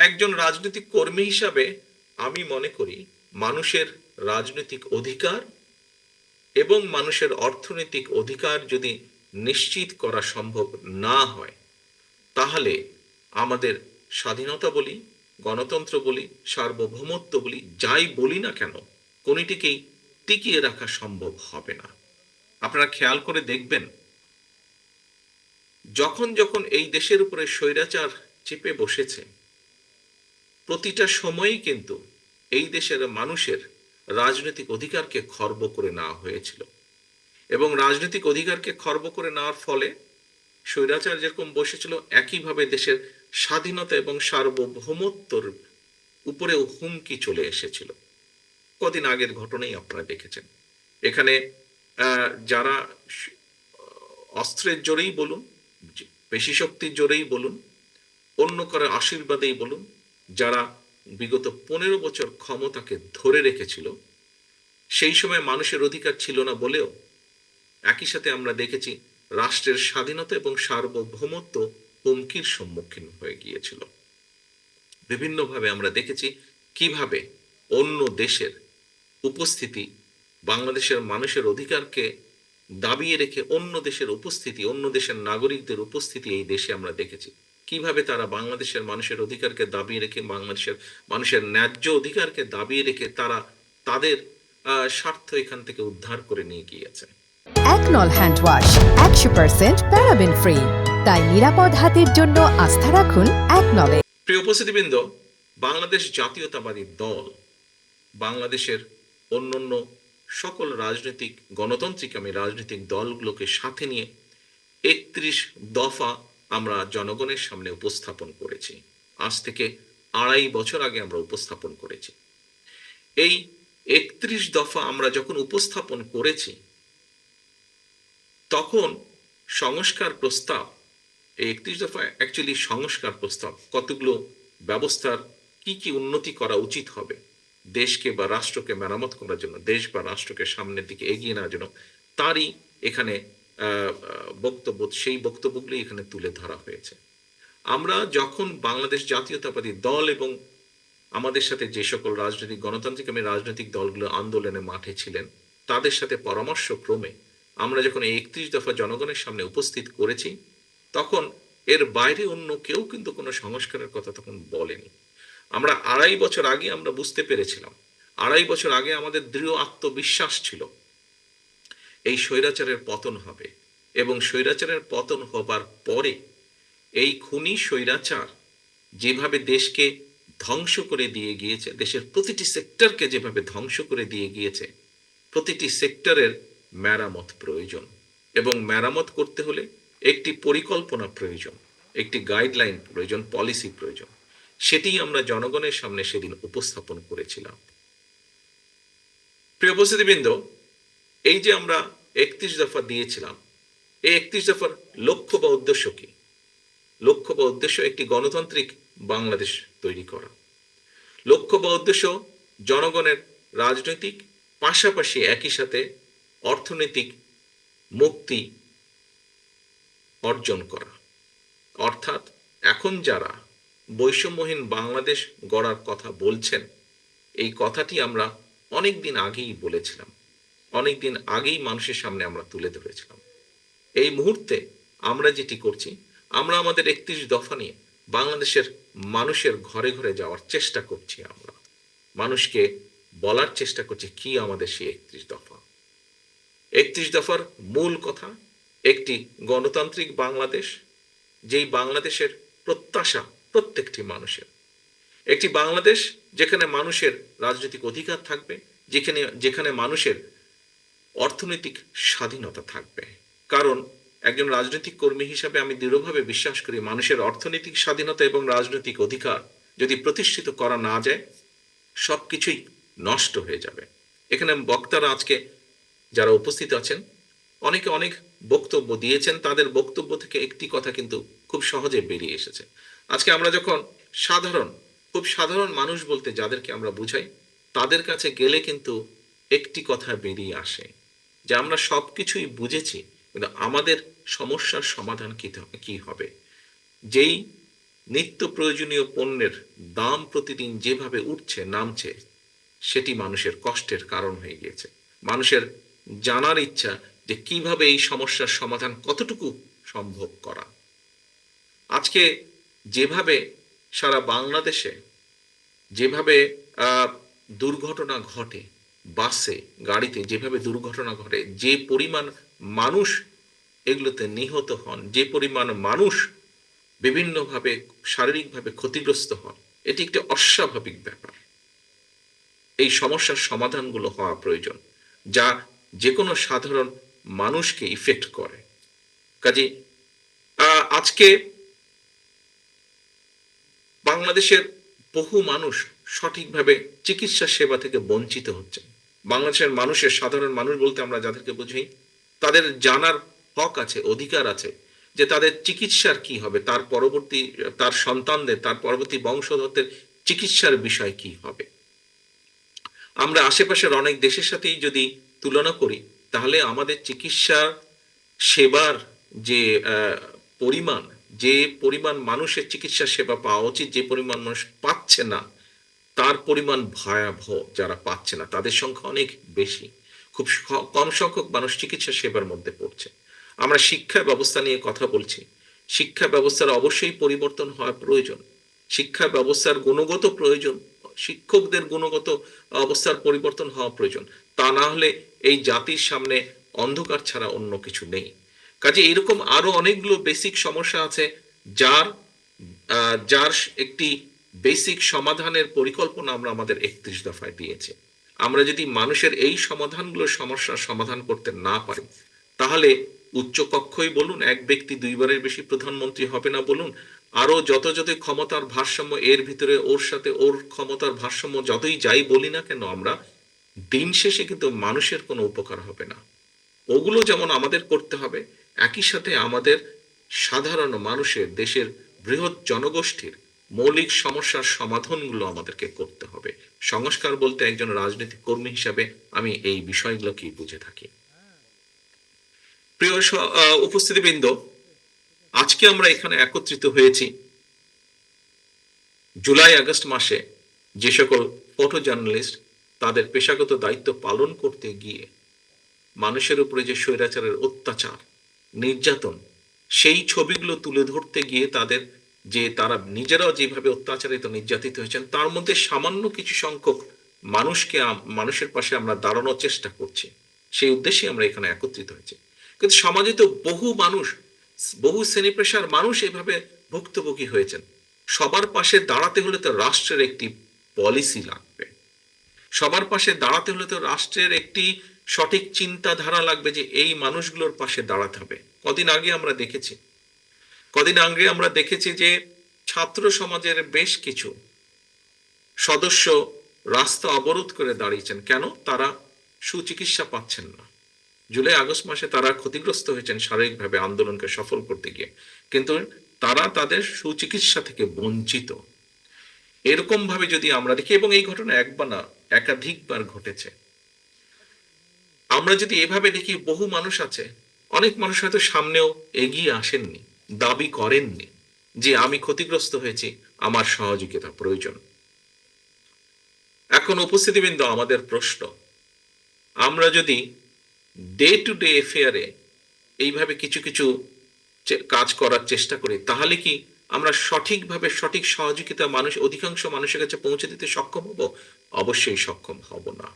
একজন রাজনৈতিক কর্মী হিসাবে আমি মনে করি মানুষের রাজনৈতিক অধিকার এবং মানুষের অর্থনৈতিক অধিকার যদি নিশ্চিত করা সম্ভব না হয়, তাহলে আমাদের স্বাধীনতা বলি, গণতন্ত্র বলি, সার্বভৌমত্ব বলি, যাই বলি না কেন, কোনটিকেই টিকিয়ে রাখা সম্ভব হবে না। আপনারা খেয়াল করে দেখবেন, যখন যখন এই দেশের উপরে স্বৈরাচার চেপে বসেছে, প্রতিটা সময়েই কিন্তু এই দেশের মানুষের রাজনৈতিক অধিকারকে খর্ব করে নেওয়া হয়েছিল। এবং রাজনৈতিক অধিকারকে খর্ব করে নেওয়ার ফলে স্বৈরাচার যেরকম বসেছিল, একইভাবে দেশের স্বাধীনতা এবং সার্বভৌমত্বর উপরেও হুমকি চলে এসেছিল। কদিন আগের ঘটনাই আপনারা দেখেছেন। এখানে যারা অস্ত্রের জোরেই বলুন, পেশি শক্তির জোরেই বলুন, অন্য কারো আশীর্বাদেই বলুন, যারা বিগত 15 বছর ক্ষমতাকে ধরে রেখেছিল, সেই সময় মানুষের অধিকার ছিল না বলেও একই সাথে আমরা দেখেছি রাষ্ট্রের স্বাধীনতা এবং সার্বভৌমত্ব হুমকির সম্মুখীন হয়ে গিয়েছিল। বিভিন্নভাবে আমরা দেখেছি কিভাবে অন্য দেশের উপস্থিতি, বাংলাদেশের মানুষের অধিকারকে দাবিয়ে রেখে অন্য দেশের উপস্থিতি, অন্য দেশের নাগরিকদের উপস্থিতি এই দেশে আমরা দেখেছি কিভাবে তারা বাংলাদেশের মানুষের অধিকারকে দাবিয়ে রেখে, বাংলাদেশের মানুষের ন্যায্য অধিকারকে দাবিয়ে রেখে তারা তাদের স্বার্থ এখান থেকে উদ্ধার করে নিয়ে গিয়েছে। একনল হ্যান্ড ওয়াশ 100% প্যারাবেন ফ্রি, তাই নিরাপদ হাতের জন্য আস্থা রাখুন একনলে। প্রিয় উপস্থিতিবৃন্দ, বাংলাদেশ জাতীয়তাবাদী দল বাংলাদেশের অন্যান্য সকল রাজনৈতিক গণতান্ত্রিক রাজনৈতিক দলগুলোকে সাথে নিয়ে 31 দফা আমরা জনগণের সামনে উপস্থাপন করেছি। আজ থেকে 2.5 বছর আগে আমরা উপস্থাপন করেছি। এই 31 দফা আমরা যখন উপস্থাপন করেছি, তখন সংস্কার প্রস্তাব, এই 31 দফা অ্যাকচুয়ালি সংস্কার প্রস্তাব, কতগুলো ব্যবস্থার কি কি উন্নতি করা উচিত হবে দেশকে বা রাষ্ট্রকে মেরামত করার জন্য, দেশ বা রাষ্ট্রকে সামনের দিকে এগিয়ে নেওয়ার জন্য, তারই এখানে বক্তব্য, সেই বক্তব্যগুলি এখানে তুলে ধরা হয়েছে। আমরা যখন বাংলাদেশ জাতীয়তাবাদী দল এবং আমাদের সাথে যে সকল রাজনৈতিক গণতান্ত্রিক রাজনৈতিক দলগুলো আন্দোলনে মাঠে ছিলেন, তাদের সাথে পরামর্শ ক্রমে আমরা যখন এই 31 দফা জনগণের সামনে উপস্থিত করেছি, তখন এর বাইরে অন্য কেউ কিন্তু কোনো সংস্কারের কথা তখন বলেনি। আমরা 2.5 বছর আগে আমরা বুঝতে পেরেছিলাম, 2.5 বছর আগে আমাদের দৃঢ় আত্মবিশ্বাস ছিল এই স্বৈরাচারের পতন হবে, এবং স্বৈরাচারের পতন হবার পরে এই খুনি স্বৈরাচার যেভাবে দেশকে ধ্বংস করে দিয়ে গিয়েছে, দেশের প্রতিটি সেক্টরকে যেভাবে ধ্বংস করে দিয়ে গিয়েছে, প্রতিটি সেক্টরের মেরামত প্রয়োজন, এবং মেরামত করতে হলে একটি পরিকল্পনা প্রয়োজন, একটি গাইডলাইন প্রয়োজন, পলিসি প্রয়োজন। সেটি আমরা জনগণের সামনে সেদিন উপস্থাপন করেছিলাম। প্রিয় উপস্থিতিবৃন্দ, এই যে আমরা 31 দফা দিয়েছিলাম, এই 31 দফার লক্ষ্য বা উদ্দেশ্য কি? লক্ষ্য বা উদ্দেশ্য একটি গণতান্ত্রিক বাংলাদেশ তৈরি করা। লক্ষ্য বা উদ্দেশ্য জনগণের রাজনৈতিক পাশাপাশি একই সাথে অর্থনৈতিক মুক্তি অর্জন করা। অর্থাৎ এখন যারা বৈষম্যহীন বাংলাদেশ গড়ার কথা বলছেন, এই কথাটি আমরা অনেক দিন আগেই বলেছিলাম, অনেক দিন আগেই মানুষের সামনে আমরা তুলে ধরেছিলাম। এই মুহূর্তে আমরা যেটি করছি, আমরা আমাদের 31 দফা নিয়ে বাংলাদেশের মানুষের ঘরে ঘরে যাওয়ার চেষ্টা করছি। আমরা মানুষকে বলার চেষ্টা করছি কি আমাদের সেই 31 দফা। 31 দফার মূল কথা একটি গণতান্ত্রিক বাংলাদেশ, যেই বাংলাদেশের প্রত্যাশা প্রত্যেকটি মানুষের, একটি বাংলাদেশ যেখানে মানুষের রাজনৈতিক অধিকার থাকবে, যেখানে মানুষের অর্থনৈতিক স্বাধীনতা থাকবে। কারণ একজন রাজনৈতিক কর্মী হিসাবে আমি দৃঢ়ভাবে বিশ্বাস করি, মানুষের অর্থনৈতিক স্বাধীনতা এবং রাজনৈতিক অধিকার যদি প্রতিষ্ঠিত করা না যায়, সবকিছুই নষ্ট হয়ে যাবে। এখানে বক্তারা আজকে যারা উপস্থিত আছেন, অনেকে অনেক বক্তব্য দিয়েছেন, তাদের বক্তব্য থেকে একটি কথা কিন্তু খুব সহজে বেরিয়ে এসেছে। আজকে আমরা যখন খুব সাধারণ মানুষ বলতে যাদেরকে আমরা বুঝাই, তাদের কাছে গেলে কিন্তু একটি কথা বেরিয়ে আসে যে আমরা সবকিছুই বুঝেছি, কিন্তু আমাদের সমস্যার সমাধান কি হবে। যেই নিত্য প্রয়োজনীয় পণ্যের দাম প্রতিদিন যেভাবে উঠছে নামছে, সেটি মানুষের কষ্টের কারণ হয়ে গিয়েছে। মানুষের জানার ইচ্ছা যে কিভাবে এই সমস্যার সমাধান কতটুকু সম্ভব করা। আজকে যেভাবে সারা বাংলাদেশে যেভাবে আহ, দুর্ঘটনা ঘটে, বাসে গাড়িতে যেভাবে দুর্ঘটনা ঘটে, যে পরিমাণ মানুষ এগুলোতে নিহত হন, যে পরিমাণ মানুষ বিভিন্নভাবে শারীরিকভাবে ক্ষতিগ্রস্ত হন, এটি একটি অস্বাভাবিক ব্যাপার। এই সমস্যার সমাধানগুলো হওয়া প্রয়োজন, যা যে কোনো সাধারণ মানুষকে ইফেক্ট করে। কাজে আজকে বাংলাদেশের বহু মানুষ সঠিকভাবে চিকিৎসা সেবা থেকে বঞ্চিত হচ্ছে। বাংলাদেশের মানুষের, সাধারণ মানুষ বলতে আমরা যাদেরকে বুঝি, তাদের জানার হক আছে, অধিকার আছে যে তাদের চিকিৎসার কি হবে, তার পরবর্তী, তার সন্তানদের, তার পরবর্তী বংশধরদের চিকিৎসার বিষয় কি হবে। আমরা আশেপাশের অনেক দেশের সাথেই যদি তুলনা করি, তাহলে আমাদের চিকিৎসা সেবার যে পরিমাণ, যে পরিমাণ মানুষের চিকিৎসা সেবা পাওয়া উচিত, যে পরিমাণ মানুষ পাচ্ছে না, তার পরিমাণ ভয়াবহ। যারা পাচ্ছে না তাদের সংখ্যা অনেক বেশি। খুব কম সংখ্যক মানুষ চিকিৎসা সেবার মধ্যে পড়ছে। আমরা শিক্ষা ব্যবস্থা নিয়ে কথা বলছি। শিক্ষা ব্যবস্থার অবশ্যই পরিবর্তন হওয়া প্রয়োজন। শিক্ষা ব্যবস্থার গুণগত প্রয়োজন, শিক্ষকদের গুণগত অবস্থার পরিবর্তন হওয়া প্রয়োজন। তা না হলে এই জাতির সামনে অন্ধকার ছাড়া অন্য কিছু নেই। কাজে এরকম আরো অনেকগুলো বেসিক সমস্যা আছে, যার যার একটি বেসিক সমাধানের পরিকল্পনা আমরা আমাদের 31 দফায় দিয়েছি। আমরা যদি মানুষের এই সমাধানগুলো, সমস্যার সমাধান করতে না পারি, তাহলে উচ্চ কক্ষই বলুন, এক ব্যক্তি দুইবারের বেশি প্রধানমন্ত্রী হবে না বলুন, আরো যত ক্ষমতার ভারসাম্য এর ভিতরে, ওর সাথে ওর ক্ষমতার ভারসাম্য যতই যাই বলি না কেন আমরা, দিন শেষে কিন্তু মানুষের কোনো উপকার হবে না। ওগুলো যেমন আমাদের করতে হবে, একই সাথে আমাদের সাধারণ মানুষের, দেশের বৃহৎ জনগোষ্ঠীর মৌলিক সমস্যার সমাধানগুলো আমাদেরকে করতে হবে। সংস্কার বলতে একজন রাজনৈতিক কর্মী হিসাবে আমি এই বিষয়গুলোকেই বুঝে থাকি। প্রিয় উপস্থিতিবৃন্দ, আজকে আমরা এখানে একত্রিত হয়েছি জুলাই আগস্ট মাসে যে সকল ফটো জার্নালিস্ট তাদের পেশাগত দায়িত্ব পালন করতে গিয়ে মানুষের উপরে যে স্বৈরাচারের অত্যাচার, নির্যাতন, সেই ছবিগুলো তুলে ধরতে গিয়ে তাদের যে তারা নিজেরাও যেভাবে অত্যাচারিত, নির্যাতিত হয়েছেন, তার মধ্যে সামান্য কিছু সংখ্যক মানুষকে, মানুষের পাশে আমরা দাঁড়ানোর চেষ্টা করছি। সেই উদ্দেশ্যে আমরা এখানে একত্রিত হয়েছি। কিন্তু সমাজে তো বহু মানুষ, বহু শ্রেণী পেশার মানুষ এভাবে ভুক্তভোগী হয়েছেন। সবার পাশে দাঁড়াতে হলে তো রাষ্ট্রের একটি পলিসি লাগবে। সবার পাশে দাঁড়াতে হলে তো রাষ্ট্রের একটি সঠিক চিন্তাধারা লাগবে যে এই মানুষগুলোর পাশে দাঁড়াতে হবে। কদিন আগে আমরা দেখেছি যে ছাত্র সমাজের বেশ কিছু সদস্য রাস্তা অবরোধ করে দাঁড়িয়েছেন। কেন? তারা সুচিকিৎসা পাচ্ছেন না। জুলাই আগস্ট মাসে তারা ক্ষতিগ্রস্ত হয়েছেন শারীরিকভাবে আন্দোলনকে সফল করতে গিয়ে, কিন্তু তারা তাদের সুচিকিৎসা থেকে বঞ্চিত। এরকম ভাবে যদি আমরা দেখি, এবং এই ঘটনা একবার না, একাধিকবার ঘটেছে, আমরা যদি এভাবে দেখি, বহু মানুষ আছে, অনেক মানুষ হয়তো সামনেও এগিয়ে আসেননি, দাবি করেননি যে আমি ক্ষতিগ্রস্ত হয়েছি, আমার সহযোগিতা প্রয়োজন। এখন উপস্থিতিবৃন্দ, আমাদের প্রশ্ন, আমরা যদি ডে টু ডে এফেয়ারে এইভাবে কিছু কিছু কাজ করার চেষ্টা করি, তাহলে কি আমরা সঠিকভাবে সঠিক সহযোগিতা অধিকাংশ মানুষের কাছে পৌঁছে দিতে সক্ষম হব? অবশ্যই সক্ষম হব না।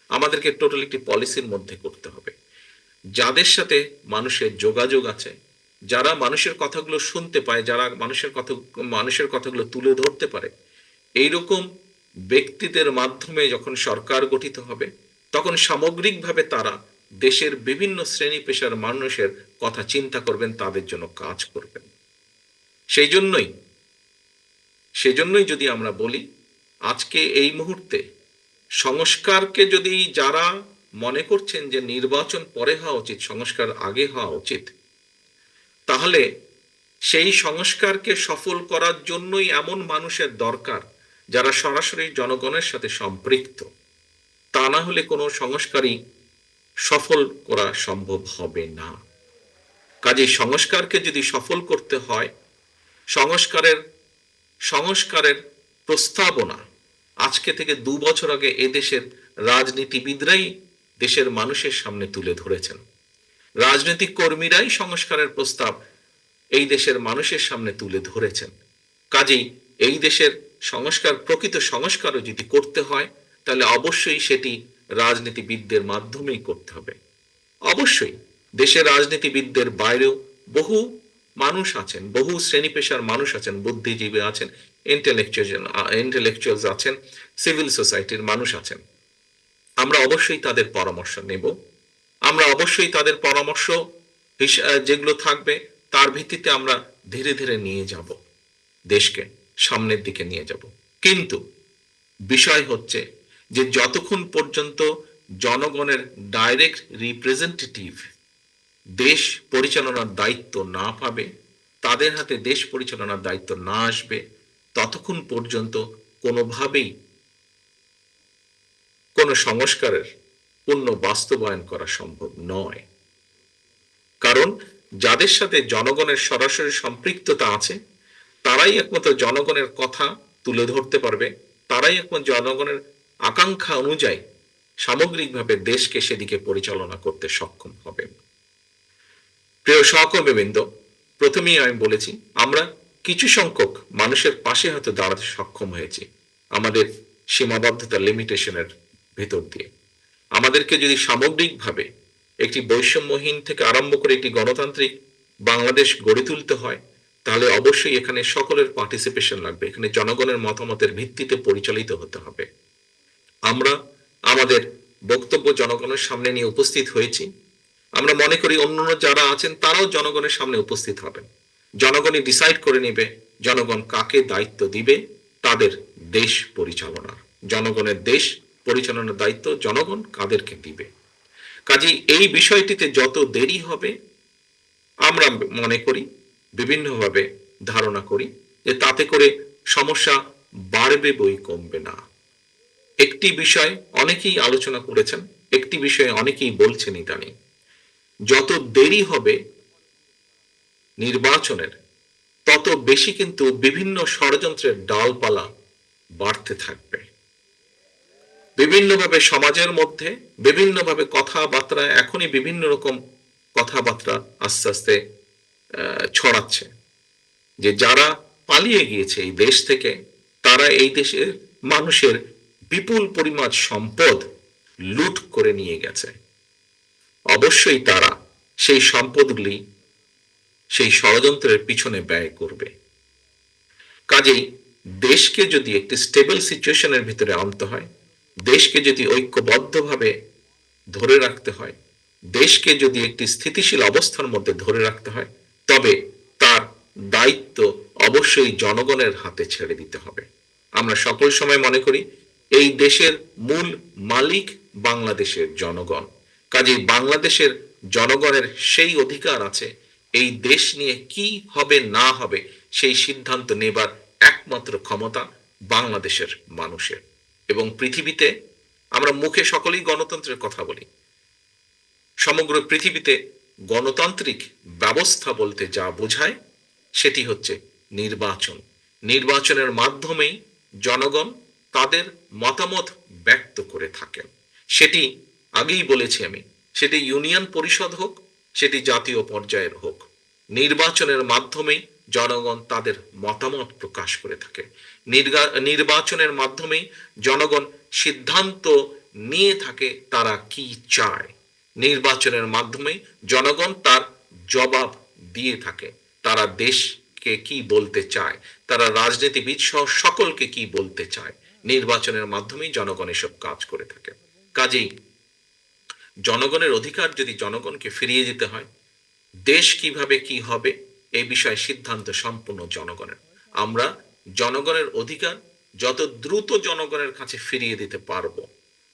আমাদেরকে টোটাল একটি পলিসির মধ্যে করতে হবে। যাদের সাথে মানুষের যোগাযোগ আছে, যারা মানুষের কথাগুলো শুনতে পায়, যারা মানুষের কথাগুলো তুলে ধরতে পারে, এইরকম ব্যক্তিদের মাধ্যমে যখন সরকার গঠিত হবে, তখন সামগ্রিকভাবে তারা দেশের বিভিন্ন শ্রেণী পেশার মানুষের কথা চিন্তা করবেন, তাদের জন্য কাজ করবেন। সেজন্যই যদি আমরা বলি, আজকে এই মুহূর্তে সংস্কারকে যদি যারা মনে করছেন যে নির্বাচন পরে হওয়া উচিত, সংস্কার আগে হওয়া উচিত, তাহলে সেই সংস্কারকে সফল করার জন্যই এমন মানুষের দরকার যারা সরাসরি জনগণের সাথে সম্পৃক্ত। তা না হলে কোনো সংস্কারই সফল করা সম্ভব হবে না। কাজে সংস্কারকে যদি সফল করতে হয়, সংস্কারের সংস্কারের প্রস্তাবনা আজকে থেকে 2 বছর আগে এদেশের রাজনীতিবিদরাই দেশের মানুষের সামনে তুলে ধরেছেন। রাজনৈতিক কর্মীরাই সংস্কারের প্রস্তাব এই দেশের মানুষের সামনে তুলে ধরেছেন। কাজেই এই দেশের সংস্কার, প্রকৃত সংস্কারও যদি করতে হয় তাহলে অবশ্যই সেটি রাজনীতিবিদদের মাধ্যমেই করতে হবে। অবশ্যই দেশের রাজনীতিবিদদের বাইরেও বহু মানুষ আছেন, বহু শ্রেণী পেশার মানুষ আছেন, বুদ্ধিজীবী আছেন, ইন্টেলেকচুয়ালস আছেন, সিভিল সোসাইটির মানুষ আছেন। আমরা অবশ্যই তাদের পরামর্শ নেব। আমরা অবশ্যই তাদের পরামর্শ যেগুলো থাকবে তার ভিত্তিতে আমরা ধীরে ধীরে নিয়ে যাব, দেশকে সামনের দিকে নিয়ে যাব। কিন্তু বিষয় হচ্ছে যে যতক্ষণ পর্যন্ত জনগণের ডাইরেক্ট রিপ্রেজেন্টেটিভ দেশ পরিচালনার দায়িত্ব না পাবে, তাদের হাতে দেশ পরিচালনার দায়িত্ব না আসবে, ততক্ষণ পর্যন্ত কোনোভাবেই কোনো সংস্কারের পূর্ণ বাস্তবায়ন করা সম্ভব নয়। কারণ যাদের সাথে জনগণের সরাসরি সম্পৃক্ততা আছে তারাই একমাত্র জনগণের কথা তুলে ধরতে পারবে, তারাই একমাত্র জনগণের আকাঙ্ক্ষা অনুযায়ী সামগ্রিকভাবে দেশকে সেদিকে পরিচালনা করতে সক্ষম হবে। প্রিয় সহকর্মীবৃন্দ, প্রথমেই আমি বলেছি আমরা কিছু সংখ্যক মানুষের পাশে হয়তো দাঁড়াতে সক্ষম হয়েছি আমাদের সীমাবদ্ধতা, লিমিটেশনের ভেতর দিয়ে। আমাদেরকে যদি সামগ্রিকভাবে একটি বৈষম্যহীন থেকে আরম্ভ করে একটি গণতান্ত্রিক বাংলাদেশ গড়ে তুলতে হয় তাহলে অবশ্যই এখানে সকলের পার্টিসিপেশন লাগবে, এখানে জনগণের মতামতের ভিত্তিতে পরিচালিত হতে হবে। আমরা আমাদের বক্তব্য জনগণের সামনে নিয়ে উপস্থিত হয়েছি। আমরা মনে করি অন্যান্য যারা আছেন তারাও জনগণের সামনে উপস্থিত হবেন। জনগণই ডিসাইড করে নেবে জনগণ কাকে দায়িত্ব দিবে তাদের দেশ পরিচালনার। জনগণের দেশ পরিচালনার দায়িত্ব জনগণ কাদেরকে দিবে। কাজেই এই বিষয়টিতে যত দেরি হবে আমরা মনে করি, বিভিন্নভাবে ধারণা করি যে তাতে করে সমস্যা বাড়বে বই কমবে না। একটি বিষয় অনেকেই আলোচনা করেছেন, একটি বিষয়ে অনেকেই বলছেন ইদানিং, যত দেরি হবে নির্বাচনের তত বেশি কিন্তু বিভিন্ন ষড়যন্ত্রের ডালপালা বাড়তে থাকবে। বিভিন্নভাবে সমাজের মধ্যে বিভিন্নভাবে কথাবার্তা, এখনই বিভিন্ন রকম কথাবার্তা আস্তে আস্তে ছড়াচ্ছে যে যারা পালিয়ে গিয়েছে এই দেশ থেকে তারা এই দেশের মানুষের বিপুল পরিমাণ সম্পদ লুট করে নিয়ে গেছে। অবশ্যই তারা সেই সম্পদগুলি সেই ষড়যন্ত্রের পিছনে ব্যয় করবে। কাজেই দেশকে যদি একটি স্টেবল সিচুয়েশনের ভিতরে আনতে হয়, দেশকে যদি ঐক্যবদ্ধভাবে ধরে রাখতে হয়, দেশকে যদি একটি স্থিতিশীল অবস্থার মধ্যে ধরে রাখতে হয়, তবে তার দায়িত্ব অবশ্যই জনগণের হাতে ছেড়ে দিতে হবে। আমরা সকল সময় মনে করি এই দেশের মূল মালিক বাংলাদেশের জনগণ। কাজেই বাংলাদেশের জনগণের সেই অধিকার আছে এই দেশ নিয়ে কি হবে না হবে সেই সিদ্ধান্ত নেবার একমাত্র ক্ষমতা বাংলাদেশের মানুষের। এবং পৃথিবীতে আমরা মুখে সকলেই গণতন্ত্রের কথা বলি, সমগ্র পৃথিবীতে গণতান্ত্রিক ব্যবস্থা বলতে যা বোঝায় সেটি হচ্ছে নির্বাচন। নির্বাচনের মাধ্যমেই জনগণ তাদের মতামত ব্যক্ত করে থাকেন। সেটি আগেই বলেছি আমি, সেটি ইউনিয়ন পরিষদ হোক, সেটি জাতীয় পর্যায়ের হোক, নির্বাচনের মাধ্যমেই জনগণ তাদের মতামত প্রকাশ করে থাকে। নির্বাচনের মাধ্যমেই জনগণ সিদ্ধান্ত নিয়ে থাকে তারা কি চায়। নির্বাচনের মাধ্যমে জনগণ তার জবাব দিয়ে থাকে তারা দেশকে কি বলতে চায়, তারা রাজনীতিবিদ সহ সকলকে কি বলতে চায়। নির্বাচনের মাধ্যমেই জনগণ এসব কাজ করে থাকে। কাজেই জনগণের অধিকার যদি জনগণকে ফিরিয়ে দিতে হয়, দেশ কিভাবে কি হবে এই বিষয়ে সিদ্ধান্ত সম্পূর্ণ জনগণের। আমরা জনগণের অধিকার যত দ্রুত জনগণের কাছে ফিরিয়ে দিতে পারবো,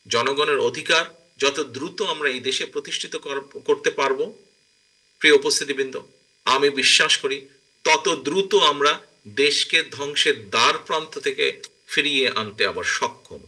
জনগণের অধিকার যত দ্রুত আমরা এই দেশে প্রতিষ্ঠিত করতে পারবো, প্রিয় উপস্থিতিবৃন্দ, আমি বিশ্বাস করি তত দ্রুত আমরা দেশকে ধ্বংসের দ্বার প্রান্ত থেকে ফিরিয়ে আনতে আবার সক্ষম